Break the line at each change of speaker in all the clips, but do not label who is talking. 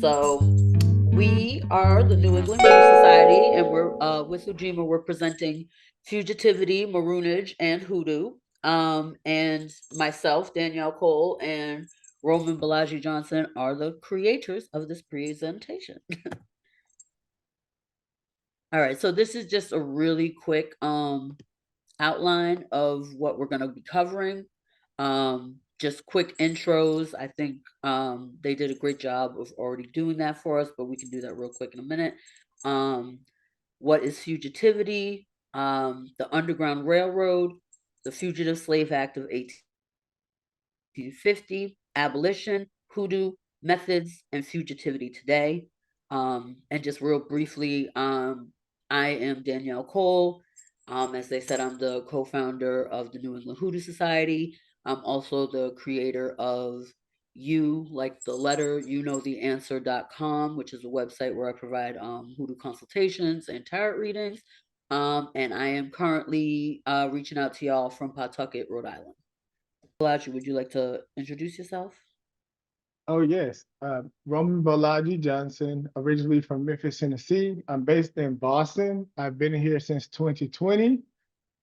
So we are the New England Hoodoo Society, and we're with Ujima. We're presenting Fugitivity, Maroonage, and Hoodoo. And myself, Danielle Cole, and Roman Bolaji Johnson are the creators of this presentation. All right, so this is just a really quick outline of what we're going to be covering. Just quick intros. I think they did a great job of already doing that for us, but we can do that real quick in a minute. What is fugitivity? The Underground Railroad, the Fugitive Slave Act of 1850, abolition, hoodoo, methods, and fugitivity today. And just real briefly, I am Danielle Cole. As they said, I'm the co-founder of the New England Hoodoo Society. I'm also the creator of like the letter, answer.com, which is a website where I provide hoodoo consultations and tarot readings. And I am currently reaching out to y'all from Pawtucket, Rhode Island. Bolaji, would you like to introduce yourself?
Oh, yes. Roman Bolaji Johnson, originally from Memphis, Tennessee. I'm based in Boston. I've been here since 2020,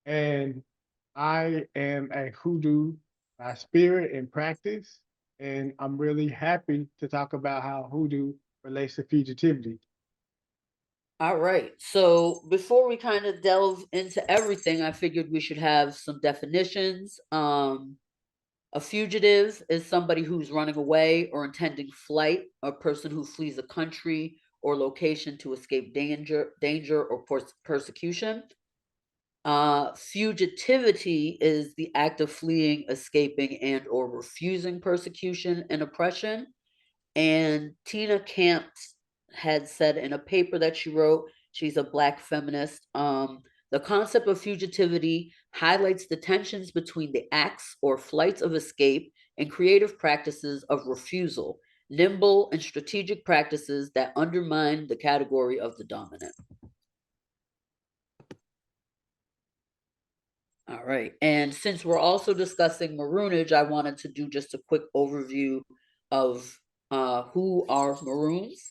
and I am a hoodoo by spirit and practice. And I'm really happy to talk about how hoodoo relates to fugitivity.
All right. So before we kind of delve into everything, I figured we should have some definitions. A fugitive is somebody who's running away or intending flight, a person who flees a country or location to escape danger or persecution. Fugitivity is the act of fleeing, escaping, and or refusing persecution and oppression. And Tina Camps had said in a paper that she wrote, she's a Black feminist. The concept of fugitivity highlights the tensions between the acts or flights of escape and creative practices of refusal, nimble and strategic practices that undermine the category of the dominant. All right. And since we're also discussing maroonage, I wanted to do just a quick overview of who are Maroons.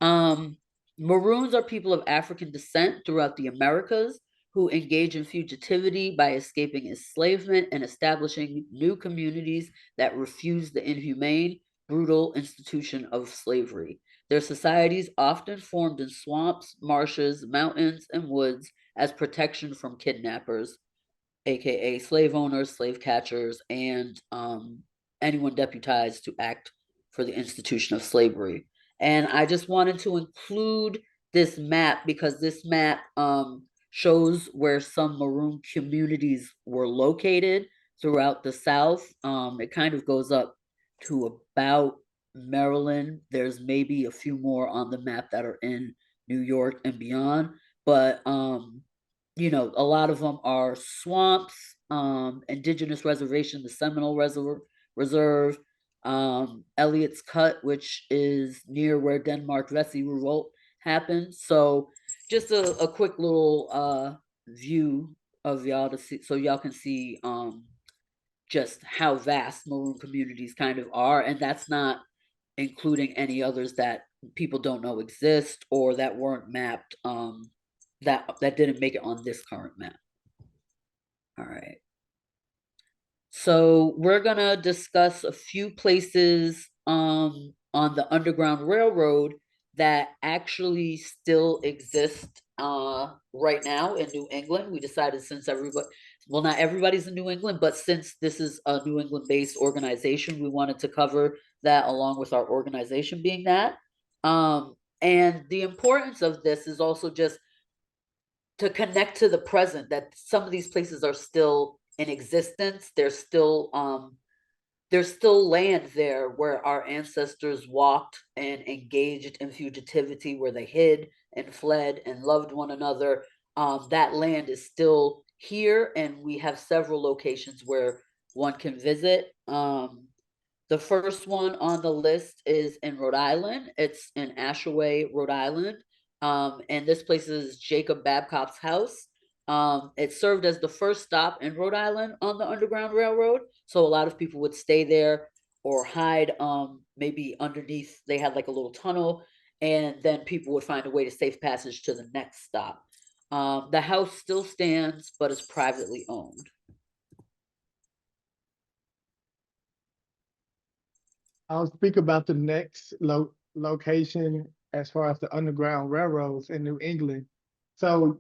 Um, Maroons are people of African descent throughout the Americas who engage in fugitivity by escaping enslavement and establishing new communities that refuse the inhumane, brutal institution of slavery. Their societies often formed in swamps, marshes, mountains, and woods as protection from kidnappers, aka slave owners, slave catchers, and anyone deputized to act for the institution of slavery. And I just wanted to include this map because this map shows where some maroon communities were located throughout the South. It kind of goes up to about Maryland. There's maybe a few more on the map that are in New York and beyond, but a lot of them are swamps, indigenous reservation, the Seminole Reserve, Elliot's Cut, which is near where Denmark Vesey Revolt happened. So just a quick little view of y'all to see, so y'all can see just how vast maroon communities kind of are, and that's not including any others that people don't know exist or that weren't mapped, that didn't make it on this current map. All right. So we're gonna discuss a few places on the Underground Railroad that actually still exist right now in New England. We decided, since everybody, well, not everybody's in New England, but since this is a New England based organization, we wanted to cover that along with our organization being that. And the importance of this is also just to connect to the present, that some of these places are still in existence. There's still land there where our ancestors walked and engaged in fugitivity, where they hid and fled and loved one another. That land is still here, and we have several locations where one can visit. The first one on the list is in Rhode Island. It's in Ashaway, Rhode Island. And this place is Jacob Babcock's house. It served as the first stop in Rhode Island on the Underground Railroad. So a lot of people would stay there or hide maybe underneath, they had like a little tunnel, and then people would find a way to safe passage to the next stop. The house still stands, but is privately owned.
I'll speak about the next location as far as the Underground Railroads in New England. So,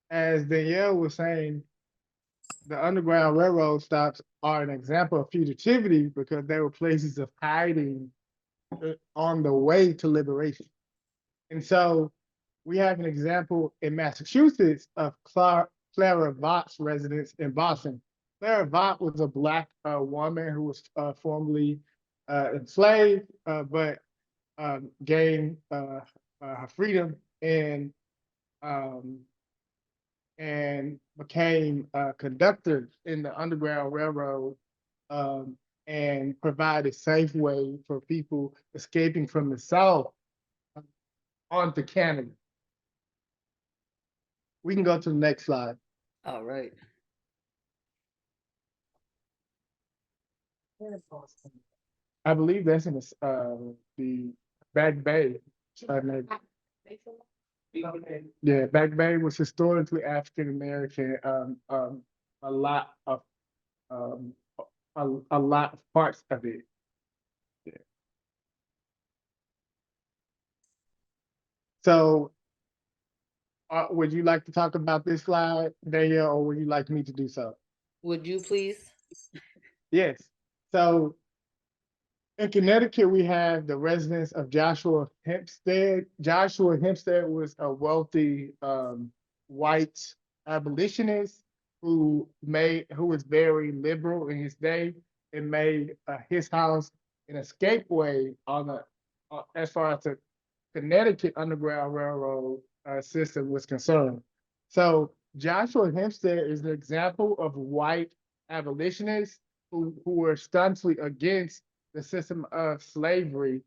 as Danielle was saying, the Underground Railroad stops are an example of fugitivity because they were places of hiding on the way to liberation. And so we have an example in Massachusetts of Clara Vought's residence in Boston. Clara Vaught was a Black woman who was formerly enslaved, but gained her freedom um, and became a conductor in the Underground Railroad, um, and provide a safe way for people escaping from the South onto Canada. We can go to the next slide.
All right.
I believe that's in the Back Bay. Yeah, Back Bay was historically African American. A lot of um, a lot of parts of it. Yeah. So, would you like to talk about this slide, Danielle, or would you like me to do so?
Would you please?
Yes. So in Connecticut, we have the residence of Joshua Hempstead. Joshua Hempstead was a wealthy white abolitionist who was very liberal in his day and made his house an escapeway on the as far as the Connecticut Underground Railroad system was concerned. So Joshua Hempstead is an example of white abolitionists who were staunchly against the system of slavery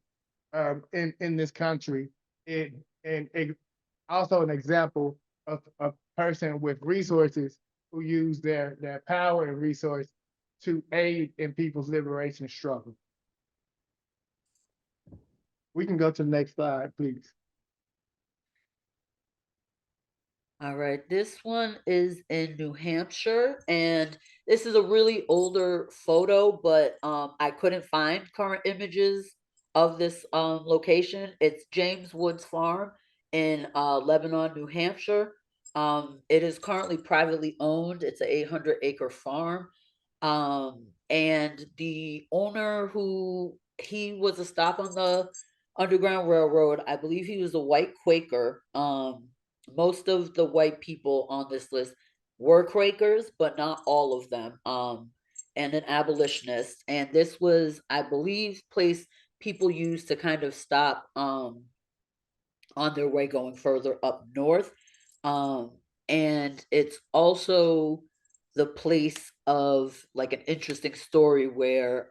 in this country. And also an example of a person with resources who use their power and resource to aid in people's liberation struggle. We can go to the next slide, please.
All right, this one is in New Hampshire, and this is a really older photo, but I couldn't find current images of this location. It's James Woods Farm in Lebanon, New Hampshire. It is currently privately owned. It's an 800-acre farm. And the owner, who he was a stop on the Underground Railroad, I believe he was a white Quaker. Most of the white people on this list were Quakers, but not all of them. And an abolitionist. And this was, I believe, place people used to kind of stop on their way going further up north. Um, and it's also the place of like an interesting story where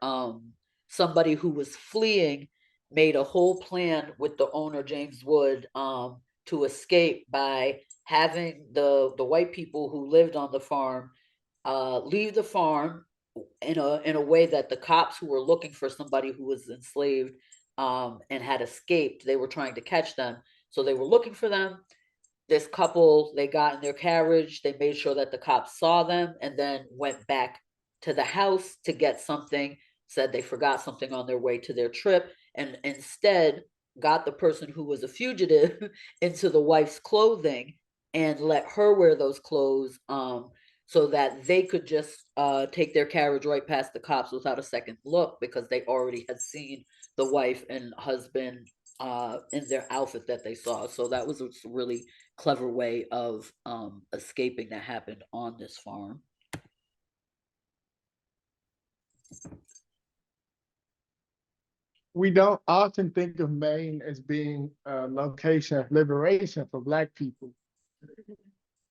somebody who was fleeing made a whole plan with the owner, James Wood, to escape by having the white people who lived on the farm leave the farm in a way that the cops who were looking for somebody who was enslaved and had escaped, they were trying to catch them. So they were looking for them. This couple, they got in their carriage, they made sure that the cops saw them, and then went back to the house to get something, said they forgot something on their way to their trip, and instead got the person who was a fugitive into the wife's clothing and let her wear those clothes, so that they could just take their carriage right past the cops without a second look, because they already had seen the wife and husband in their outfit that they saw. So that was a really clever way of escaping that happened on this farm.
We don't often think of Maine as being a location of liberation for Black people.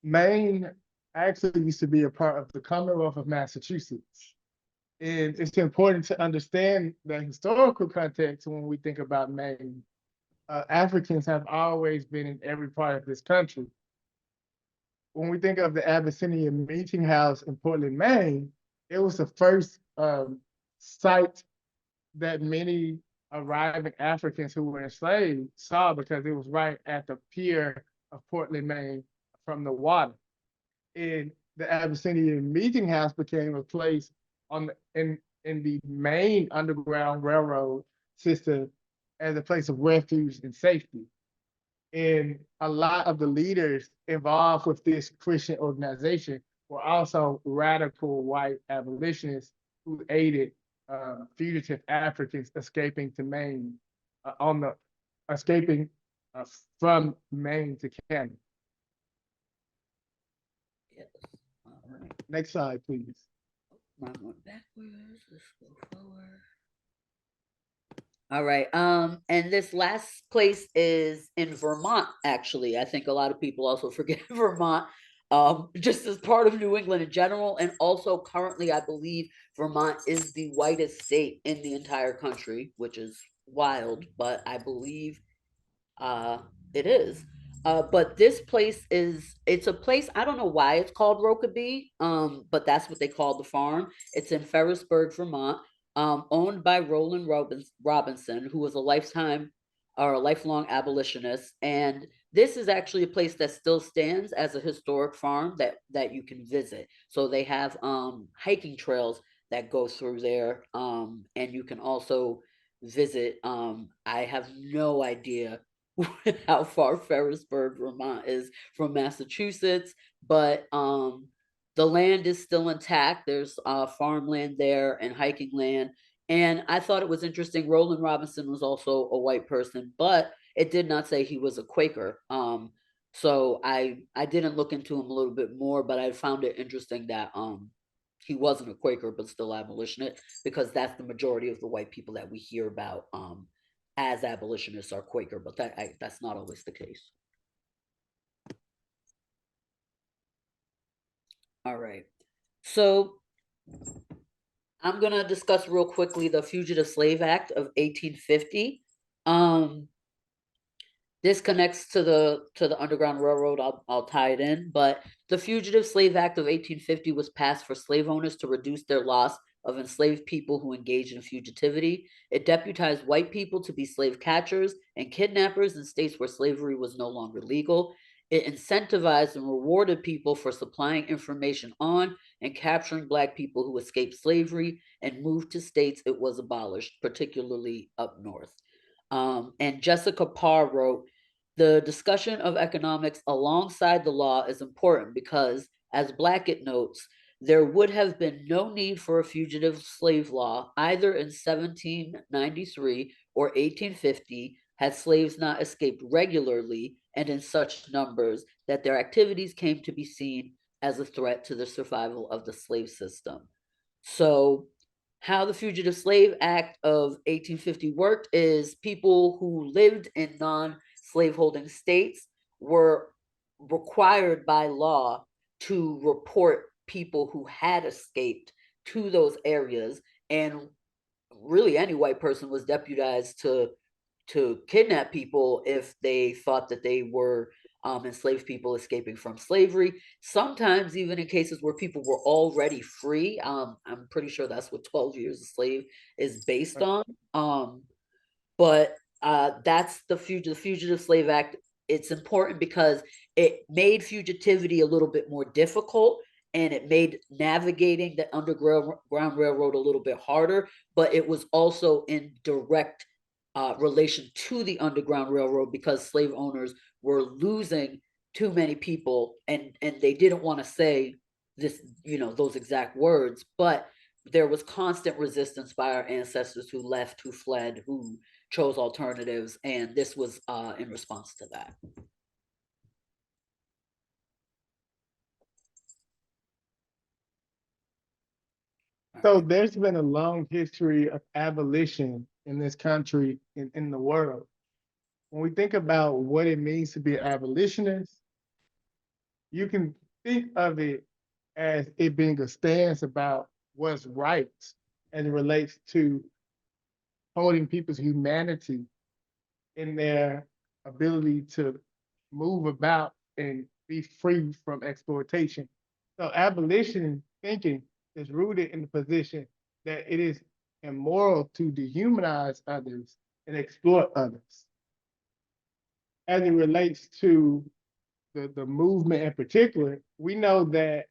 Maine actually used to be a part of the Commonwealth of Massachusetts. And it's important to understand the historical context when we think about Maine. Africans have always been in every part of this country. When we think of the Abyssinian Meeting House in Portland, Maine, it was the first site that many arriving Africans who were enslaved saw because it was right at the pier of Portland, Maine, from the water. And the Abyssinian Meeting House became a place on the, in the main Underground Railroad system as a place of refuge and safety. And a lot of the leaders involved with this Christian organization were also radical white abolitionists who aided fugitive Africans escaping to Maine on the escaping from Maine to Canada.
Yes. All right.
Next slide, please.
Mine went backwards. Let's go forward. All right. And this last place is in Vermont, actually. I think a lot of people also forget Vermont, just as part of New England in general. And also currently, I believe Vermont is the whitest state in the entire country, which is wild, but I believe uh it is. But this place is it's a place, I don't know why it's called Rokeby, but that's what they call the farm. It's in Ferrisburg, Vermont, owned by Roland Robinson, who was a lifetime or a lifelong abolitionist. And this is actually a place that still stands as a historic farm that you can visit. So they have hiking trails that go through there. And you can also visit. I have no idea how far Ferrisburg, Vermont is from Massachusetts, but the land is still intact. There's farmland there and hiking land. And I thought it was interesting. Roland Robinson was also a white person, but it did not say he was a Quaker. So I didn't look into him a little bit more, but I found it interesting that he wasn't a Quaker, but still abolitionist, because that's the majority of the white people that we hear about as abolitionists are Quaker, but that's not always the case. All right. So I'm going to discuss real quickly the Fugitive Slave Act of 1850. This connects to the Underground Railroad. I'll tie it in, but the Fugitive Slave Act of 1850 was passed for slave owners to reduce their loss of enslaved people who engaged in fugitivity. It deputized white people to be slave catchers and kidnappers in states where slavery was no longer legal. It incentivized and rewarded people for supplying information on and capturing Black people who escaped slavery and moved to states it was abolished, particularly up north. And Jessica Parr wrote, the discussion of economics alongside the law is important because, as Blackett notes, there would have been no need for a fugitive slave law either in 1793 or 1850 had slaves not escaped regularly and in such numbers that their activities came to be seen as a threat to the survival of the slave system. So how the Fugitive Slave Act of 1850 worked is people who lived in non-slaveholding states were required by law to report people who had escaped to those areas, and really any white person was deputized to kidnap people if they thought that they were enslaved people escaping from slavery. Sometimes even in cases where people were already free. I'm pretty sure that's what 12 Years a Slave is based on. But that's the Fugitive Slave Act. It's important because it made fugitivity a little bit more difficult, and it made navigating the Underground Railroad a little bit harder, but it was also in direct relation to the Underground Railroad because slave owners were losing too many people, and they didn't want to say this, those exact words, but there was constant resistance by our ancestors who left, who fled, who chose alternatives, and this was in response to that.
So there's been a long history of abolition in this country and in the world. When we think about what it means to be an abolitionist, you can think of it as it being a stance about what's right as it relates to holding people's humanity in their ability to move about and be free from exploitation. So abolition thinking is rooted in the position that it is immoral to dehumanize others and exploit others. As it relates to the movement in particular, we know that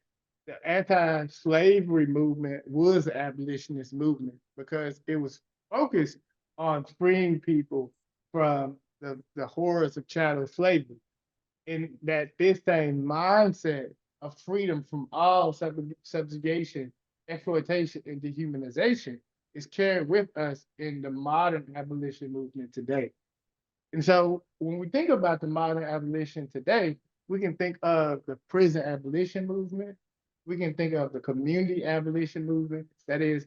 the anti-slavery movement was an abolitionist movement because it was focused on freeing people from the horrors of chattel slavery. And that this same mindset of freedom from all subjugation, exploitation, and dehumanization is carried with us in the modern abolition movement today. And so when we think about the modern abolition today, we can think of the prison abolition movement. We can think of the community abolition movement. That is,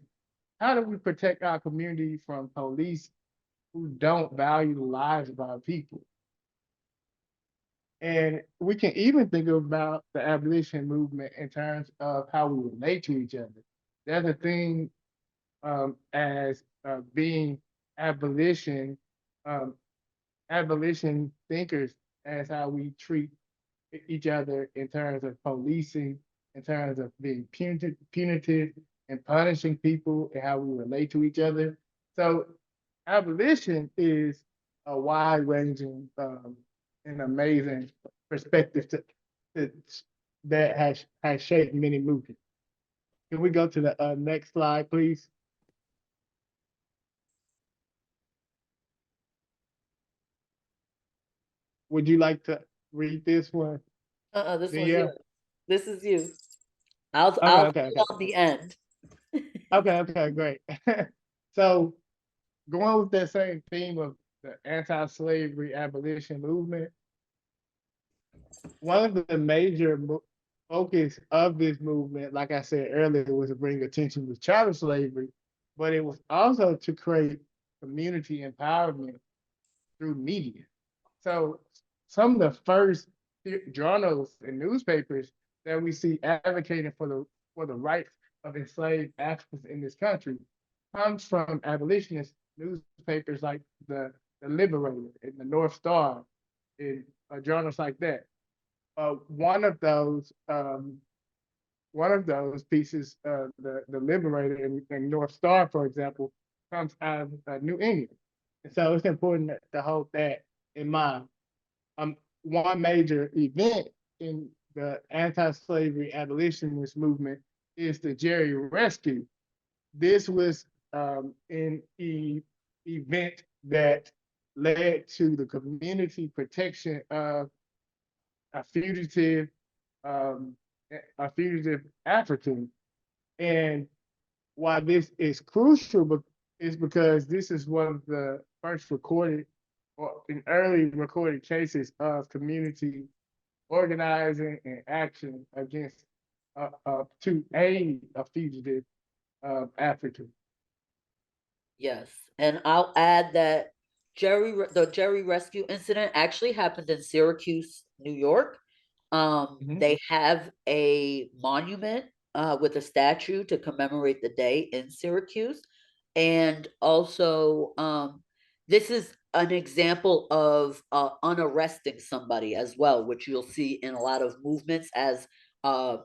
how do we protect our community from police who don't value the lives of our people? And we can even think about the abolition movement in terms of how we relate to each other. There's a thing as being abolition, um, abolition thinkers as how we treat each other in terms of policing, in terms of being punitive and punishing people and how we relate to each other. So abolition is a wide-ranging and amazing perspective to, that has shaped many movements. Can we go to the next slide, please? Would you like to read this one?
This one's
Yeah.
you. This is you. I'll
Okay,
I'll
okay,
see
okay.
on the end.
Okay, great. So going with that same theme of the anti-slavery abolition movement, one of the major focus of this movement, like I said earlier, was to bring attention to chattel slavery, but it was also to create community empowerment through media. So some of the first journals and newspapers that we see advocating for the rights of enslaved Africans in this country comes from abolitionist newspapers like the Liberated and the North Star and journals like that. Uh, one of those um, one of those pieces, the Liberator and North Star, for example, comes out of New England. And so it's important to hold that in mind. One major event in the anti-slavery abolitionist movement is the Jerry Rescue. This was an event that led to the community protection of a fugitive, um, a fugitive African. And why this is crucial is because this is one of the first recorded or in early recorded cases of community organizing and action against to aid a fugitive African.
Yes, and I'll add that the Jerry rescue incident actually happened in Syracuse, New York.
Mhm.
They have a monument with a statue to commemorate the day in Syracuse, and also this is an example of unarresting somebody as well, which you'll see in a lot of movements as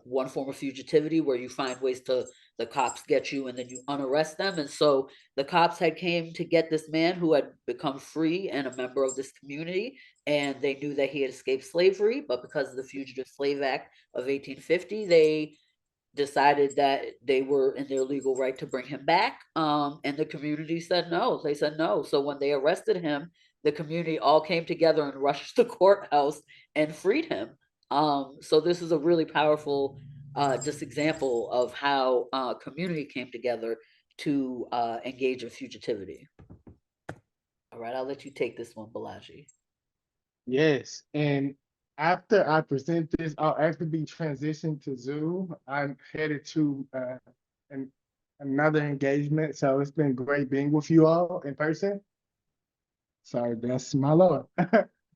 one form of fugitivity, where you find ways to the cops get you and then you unarrest them. And so the cops had came to get this man who had become free and a member of this community, and they knew that he had escaped slavery, but because of the Fugitive Slave Act of 1850, they decided that they were in their legal right to bring him back. And the community said no. They said no. So when they arrested him, the community all came together and rushed the courthouse and freed him. So this is a really powerful just example of how community came together to engage in fugitivity. All right, I'll let you take this one, Bolaji.
Yes, and after I present this, I'll actually be transitioned to Zoom. I'm headed to an, another engagement, so it's been great being with you all in person. Sorry, that's my Lord.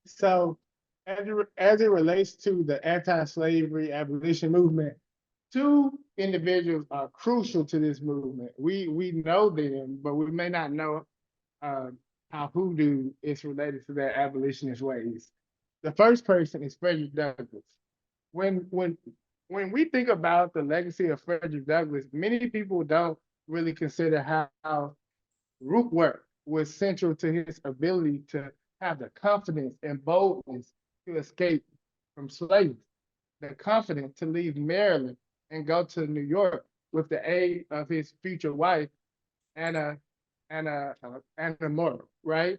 So, as it relates to the anti-slavery abolition movement, two individuals are crucial to this movement. We know them, but we may not know uh, how hoodoo is related to their abolitionist ways. The first person is Frederick Douglass. When when when we think about the legacy of Frederick Douglass, many people don't really consider how Root work was central to his ability to have the confidence and boldness to escape from slavery, the confidence to leave Maryland and go to New York with the aid of his future wife, Anna, Anna Moore, right?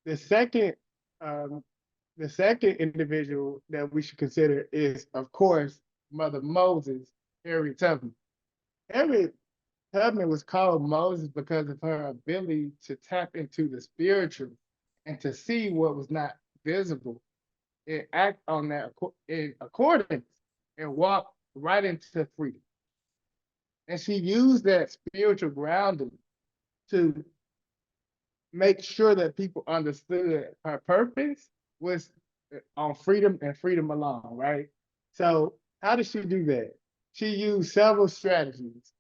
The second, um, the second individual that we should consider is, of course, Mother Moses, Harriet Tubman. Harriet Tubman was called Moses because of her ability to tap into the spiritual and to see what was not visible and act on that in accordance and walk right into freedom. And she used that spiritual grounding to make sure that people understood her purpose was on freedom and freedom alone, right? So, how did she do that? She used several strategies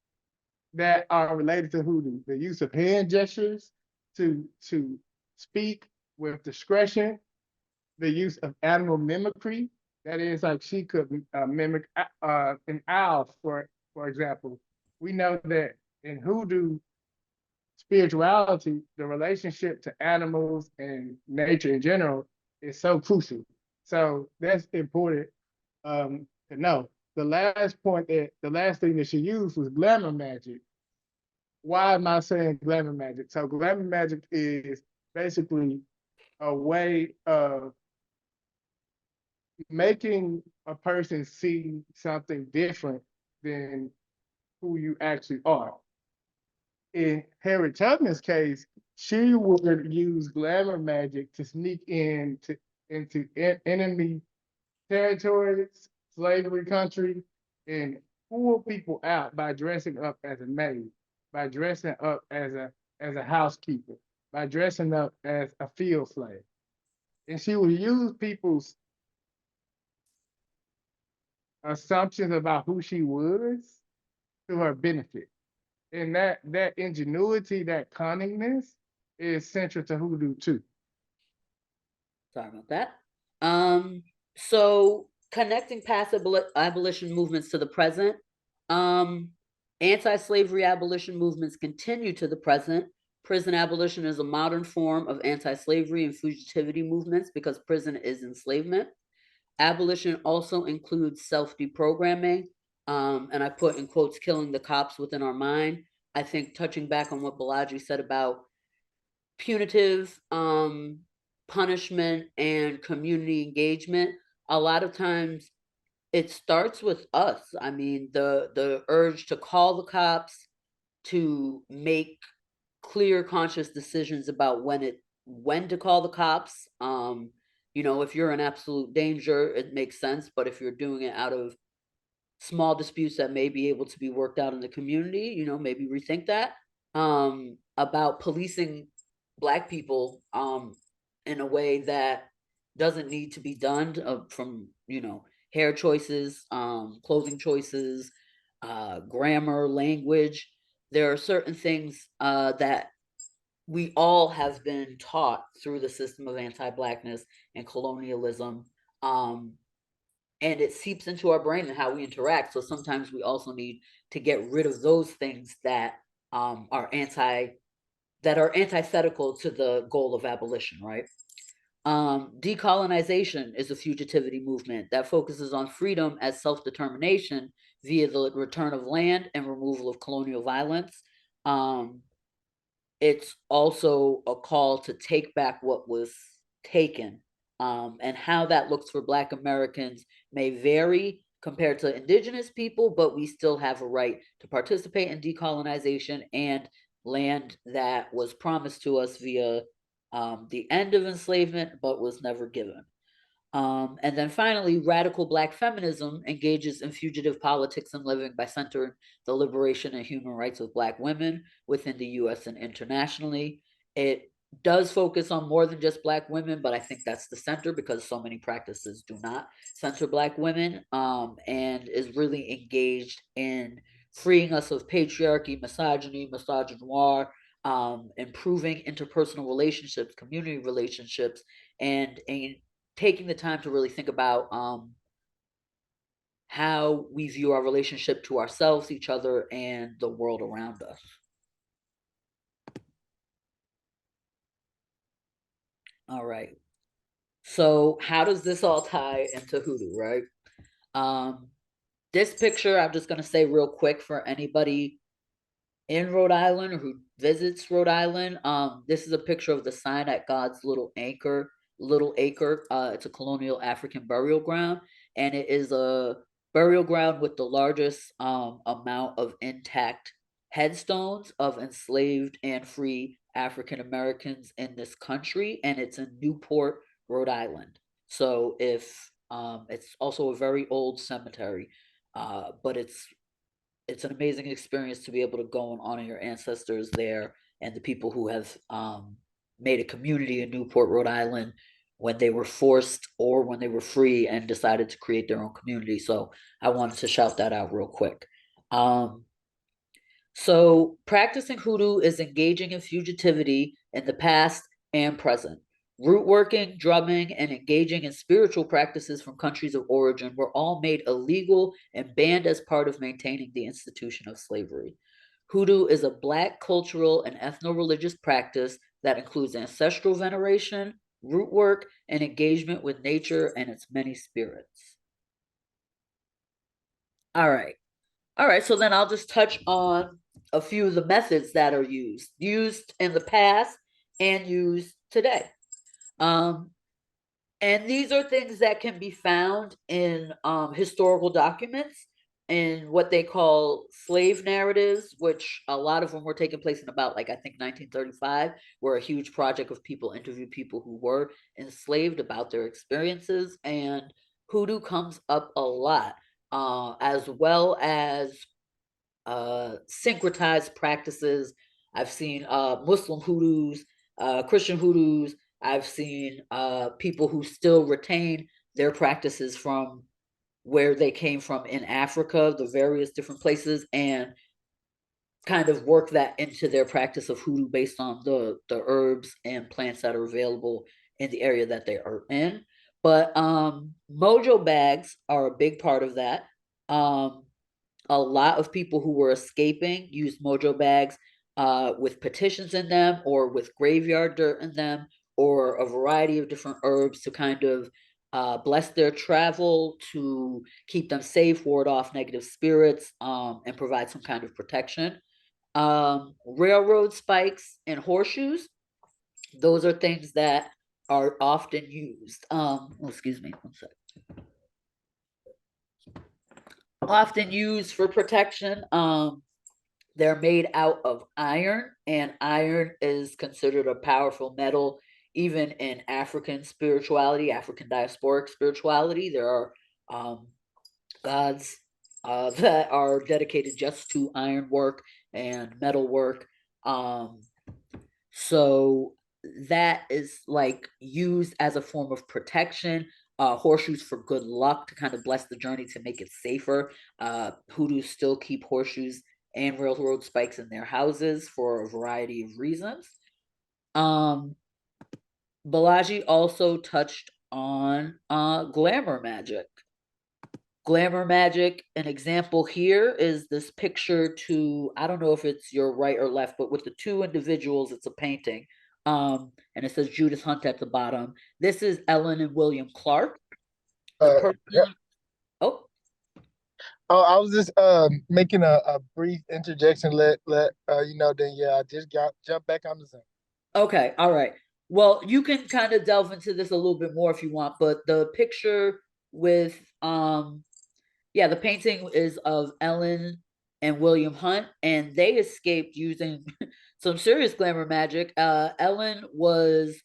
that are related to hoodoo. The use of hand gestures to speak with discretion, the use of animal mimicry. That is, like she could mimic an owl, for example. We know that in hoodoo spirituality, the relationship to animals and nature in general is so crucial. So that's important to know. The last thing that she used was glamour magic. Why am I saying glamour magic? So glamour magic is basically a way of making a person see something different than who you actually are. In Harriet Tubman's case, she would use glamour magic to sneak into enemy territories, slavery country, and pull people out by dressing up as a maid, by dressing up as a housekeeper, by dressing up as a field slave. And she would use people's assumptions about who she was to her benefit. And that ingenuity, that cunningness is central to hoodoo too.
Sorry about that. So connecting past abolition movements to the present, um, anti-slavery abolition movements continue to the present. Prison abolition is a modern form of anti-slavery and fugitivity movements because prison is enslavement. Abolition also includes self-deprogramming, and I put in quotes, killing the cops within our mind. I think touching back on what Bolaji said about punitive punishment and community engagement, a lot of times it starts with us. I mean, the urge to call the cops, to make clear conscious decisions about when to call the cops. If you're in absolute danger, it makes sense, but if you're doing it out of small disputes that may be able to be worked out in the community, maybe rethink that. About policing Black people in a way that doesn't need to be done, from hair choices, clothing choices, grammar, language. There are certain things that we all have been taught through the system of anti-Blackness and colonialism, um, and it seeps into our brain and how we interact. So sometimes we also need to get rid of those things that are antithetical to the goal of abolition, right? Decolonization is a fugitivity movement that focuses on freedom as self-determination via the return of land and removal of colonial violence. Um, it's also a call to take back what was taken. And how that looks for Black Americans may vary compared to Indigenous people, but we still have a right to participate in decolonization and land that was promised to us via the end of enslavement, but was never given. And then finally, radical Black feminism engages in fugitive politics and living by centering the liberation and human rights of Black women within the US and internationally. It does focus on more than just Black women, but I think that's the center because so many practices do not center Black women, and is really engaged in freeing us of patriarchy, misogyny, misogynoir, improving interpersonal relationships, community relationships, and taking the time to really think about how we view our relationship to ourselves, each other, and the world around us. All right. So how does this all tie into hoodoo, right? Um, this picture, I'm just gonna say real quick for anybody in Rhode Island or who visits Rhode Island. This is a picture of the sign at God's Little Acre. It's a colonial African burial ground, and it is a burial ground with the largest amount of intact headstones of enslaved and free African Americans in this country, and it's in Newport, Rhode Island. So if it's also a very old cemetery, but it's an amazing experience to be able to go and honor your ancestors there and the people who have made a community in Newport, Rhode Island when they were forced or when they were free and decided to create their own community. So I wanted to shout that out real quick. Um, so, practicing hoodoo is engaging in fugitivity in the past and present. Root working, drumming, and engaging in spiritual practices from countries of origin were all made illegal and banned as part of maintaining the institution of slavery. Hoodoo is a Black cultural and ethno religious practice that includes ancestral veneration, root work, and engagement with nature and its many spirits. All right. All right, so then I'll just touch on a few of the methods that are used in the past and used today. Um, and these are things that can be found in historical documents and what they call slave narratives, which a lot of them were taking place in about, like, I think 1935, where a huge project of people interviewed people who were enslaved about their experiences. And hoodoo comes up a lot, as well as syncretized practices. I've seen Muslim hoodoos, Christian hoodoos. I've seen people who still retain their practices from where they came from in Africa, the various different places, and kind of work that into their practice of hoodoo based on the herbs and plants that are available in the area that they are in. But mojo bags are a big part of that. Um, a lot of people who were escaping used mojo bags with petitions in them or with graveyard dirt in them or a variety of different herbs to kind of bless their travel, to keep them safe, ward off negative spirits, and provide some kind of protection. Railroad spikes and horseshoes, those are things that are often used. Excuse me, one sec. Often used for protection. They're made out of iron, and iron is considered a powerful metal even in African spirituality, African diasporic spirituality. There are gods that are dedicated just to iron work and metal work. Um, so that is like used as a form of protection. Horseshoes for good luck to kind of bless the journey to make it safer. Hoodoos still keep horseshoes and railroad spikes in their houses for a variety of reasons. Um, Bolaji also touched on glamour magic. Glamour magic, an example here is this picture to, I don't know if it's your right or left, but with the two individuals, it's a painting. And it says Judith Hunt at the bottom. This is Ellen and William Clark. The
Yeah.
person, oh,
Oh, I was just making a brief interjection. Let you know. Then yeah, I just got jump back on the Zoom.
okay, all right. Well, you can kind of delve into this a little bit more if you want, but the picture with yeah, the painting is of Ellen and William Hunt, and they escaped using some serious glamour magic. Ellen was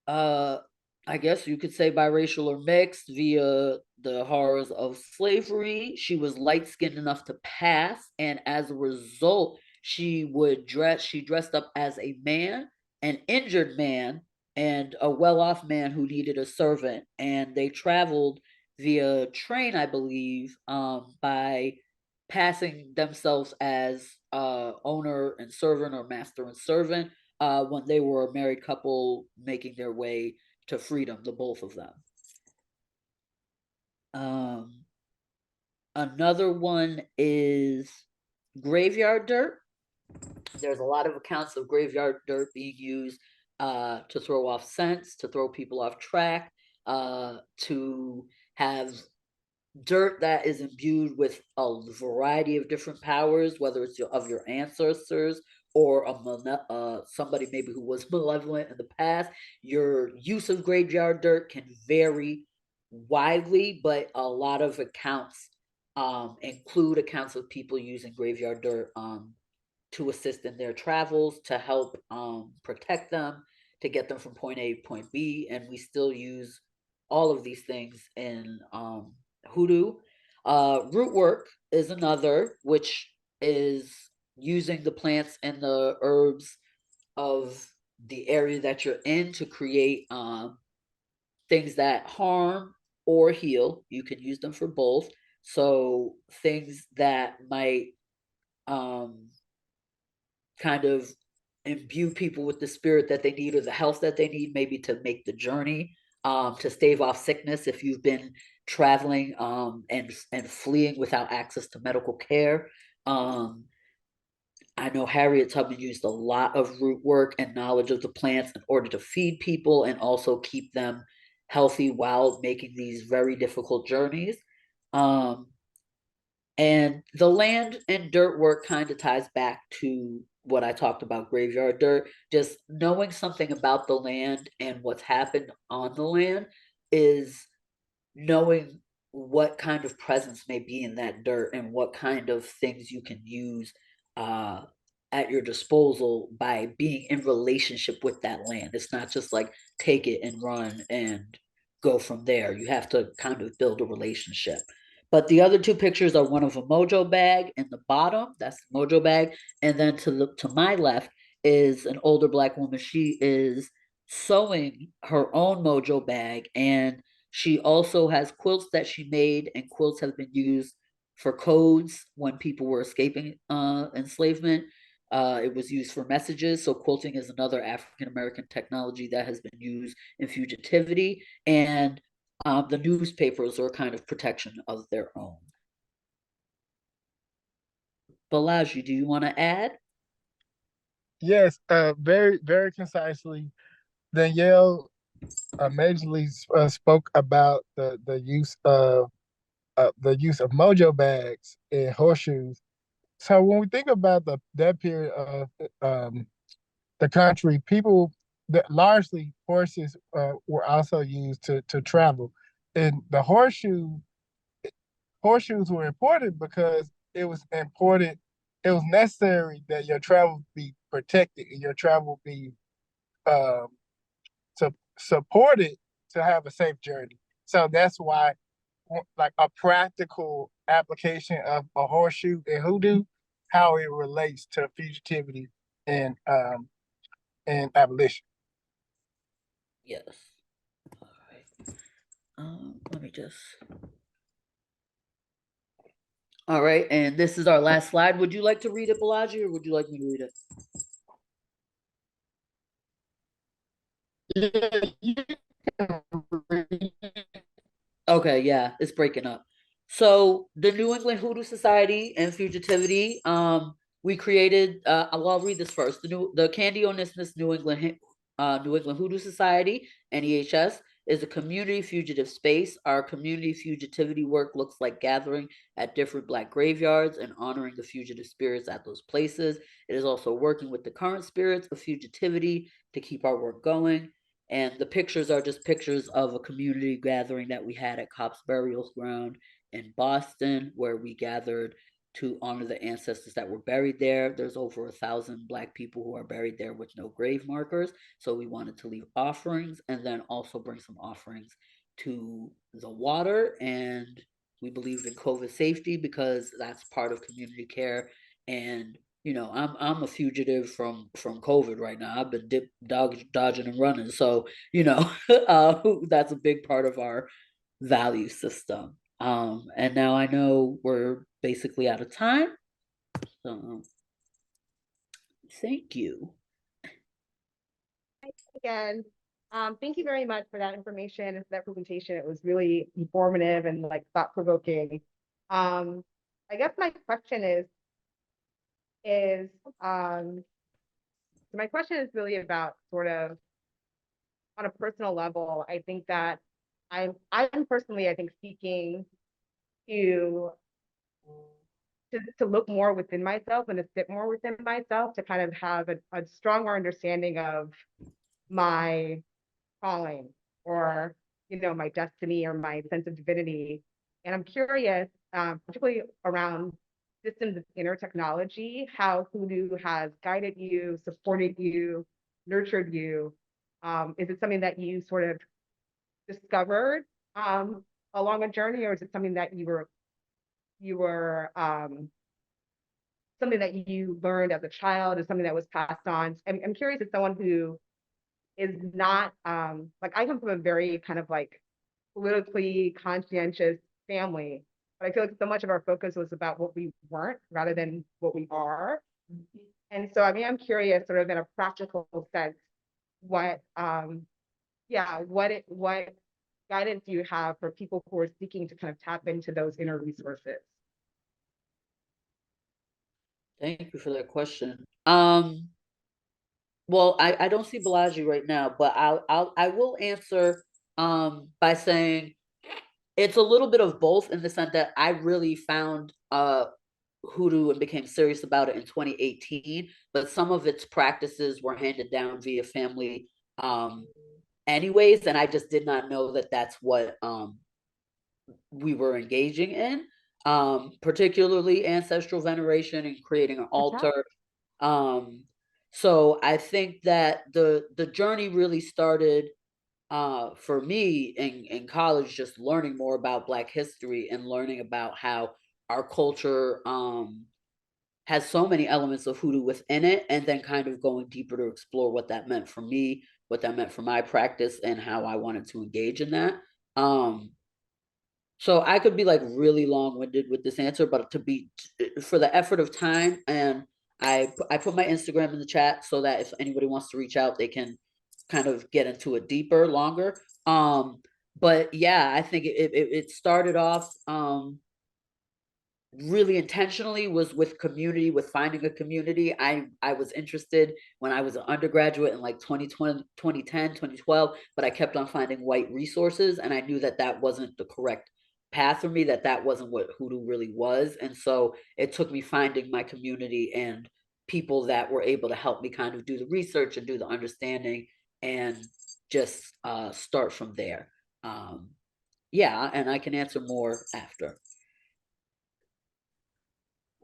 uh I guess you could say biracial or mixed via the horrors of slavery. She was light skinned enough to pass, and as a result, she dressed up as a man, an injured man, and a well off man who needed a servant. And they traveled via train, I believe, by passing themselves as owner and servant or master and servant when they were a married couple making their way to freedom, the both of them. Um, Another one is graveyard dirt. There's a lot of accounts of graveyard dirt being used to throw off scents, to throw people off track, to have dirt that is imbued with a variety of different powers, whether it's of your ancestors or somebody maybe who was malevolent in the past. Your use of graveyard dirt can vary widely, but a lot of accounts include accounts of people using graveyard dirt to assist in their travels, to help protect them, to get them from point A to point B. And we still use all of these things in hoodoo. Root work is another, which is using the plants and the herbs of the area that you're in to create things that harm or heal. You can use them for both. So things that might um, kind of imbue people with the spirit that they need or the health that they need, maybe to make the journey, to stave off sickness if you've been traveling and fleeing without access to medical care. I know Harriet Tubman used a lot of root work and knowledge of the plants in order to feed people and also keep them healthy while making these very difficult journeys. Um, and the land and dirt work kind of ties back to what I talked about graveyard dirt. Just knowing something about the land and what's happened on the land is knowing what kind of presence may be in that dirt and what kind of things you can use uh, at your disposal by being in relationship with that land. It's not just like take it and run and go from there. You have to kind of build a relationship. But the other two pictures are one of a mojo bag in the bottom, that's the mojo bag, and then to my left is an older black woman. She is sewing her own mojo bag, and she also has quilts that she made, and quilts have been used for codes when people were escaping enslavement. It was used for messages. So quilting is another African American technology that has been used in fugitivity, and the newspapers are kind of protection of their own. Bolaji, do you want to add?
Yes, very, very concisely. Danielle amazingly spoke about the use of mojo bags and horseshoes. So when we think about that period of the country, people that largely horses were also used to travel, and the horseshoes were important because it was important. It was necessary that your travel be protected and your travel be um, supported to have a safe journey. So that's why, like a practical application of a horseshoe and hoodoo, how it relates to fugitivity and abolition.
Yes. All right. Let me just. All right, and this is our last slide. Would you like to read it, Bolaji, or would you like me to read it?
Yeah, you can read.
Okay, yeah, it's breaking up. So the New England Hoodoo Society and Fugitivity, we created. Well, I'll read this first. The Candy Onismus New England Hoodoo Society (NEHS) is a community fugitive space. Our community fugitivity work looks like gathering at different Black graveyards and honoring the fugitive spirits at those places. It is also working with the current spirits of fugitivity to keep our work going. And the pictures are just pictures of a community gathering that we had at Cops Burial Ground in Boston, where we gathered to honor the ancestors that were buried there. There's over 1,000 Black people who are buried there with no grave markers. So we wanted to leave offerings and then also bring some offerings to the water. And we believed in COVID safety because that's part of community care. And I'm a fugitive from COVID right now. I've been dodging and running, so that's a big part of our value system. And now I know we're basically out of time. So thank you.
Again, thank you very much for that information and for that presentation. It was really informative and like thought-provoking. I guess my question is my question is really about sort of on a personal level, I think that I'm personally, I think, seeking to look more within myself and to sit more within myself to kind of have a stronger understanding of my calling or my destiny or my sense of divinity. And I'm curious, particularly around systems of inner technology, how hoodoo has guided you, supported you, nurtured you. Is it something that you sort of discovered along a journey, or is it something that you were something that you learned as a child, or something that was passed on? I'm curious, as someone who is not like, I come from a very kind of like politically conscientious family, but I feel like so much of our focus was about what we weren't rather than what we are. And so, I mean, I'm curious, sort of in a practical sense, what what guidance do you have for people who are seeking to kind of tap into those inner resources?
Thank you for that question. Well, I don't see Bolaji right now, but I will answer by saying it's a little bit of both, in the sense that I really found hoodoo and became serious about it in 2018, but some of its practices were handed down via family anyways, and I just did not know that that's what we were engaging in, particularly ancestral veneration and creating an altar. So I think that the journey really started for me in college, just learning more about Black history and learning about how our culture has so many elements of hoodoo within it, and then kind of going deeper to explore what that meant for me, what that meant for my practice, and how I wanted to engage in that. So I could be like really long-winded with this answer, but for the effort of time, and I put my Instagram in the chat so that if anybody wants to reach out, they can kind of get into it deeper, longer. But yeah, I think it started off really intentionally, was with community, with finding a community. I was interested when I was an undergraduate in like 2020, 2010, 2012, but I kept on finding white resources, and I knew that that wasn't the correct path for me, that that wasn't what hoodoo really was. And so it took me finding my community and people that were able to help me kind of do the research and do the understanding, and just start from there. Yeah, and I can answer more after.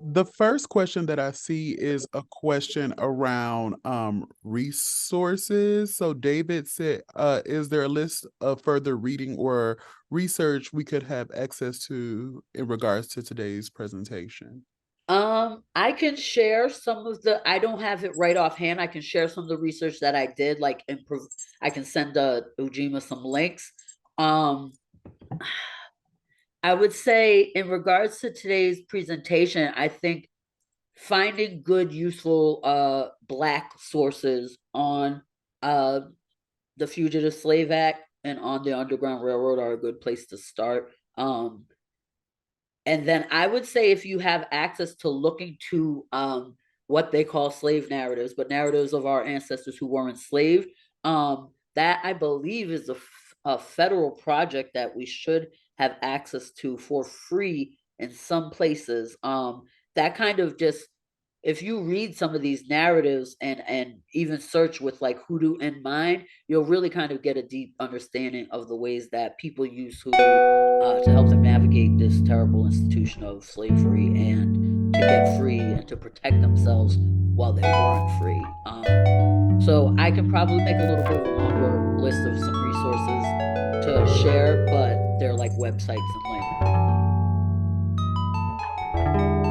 The first question that I see is a question around resources. So David said, is there a list of further reading or research we could have access to in regards to today's presentation?
I can share some of I don't have it right offhand. I can share some of the research that I did, like improve. I can send Ujima some links. I would say in regards to today's presentation, I think finding good, useful Black sources on the Fugitive Slave Act and on the Underground Railroad are a good place to start. And then I would say, if you have access to looking to what they call slave narratives, but narratives of our ancestors who were enslaved, that I believe is a federal project that we should have access to for free in some places. That kind of just, if you read some of these narratives and even search with like hoodoo in mind, you'll really kind of get a deep understanding of the ways that people use hoodoo to help them navigate this terrible institution of slavery, and to get free and to protect themselves while they weren't free. So I can probably make a little bit of a longer list of some resources to share, but they're like websites and links.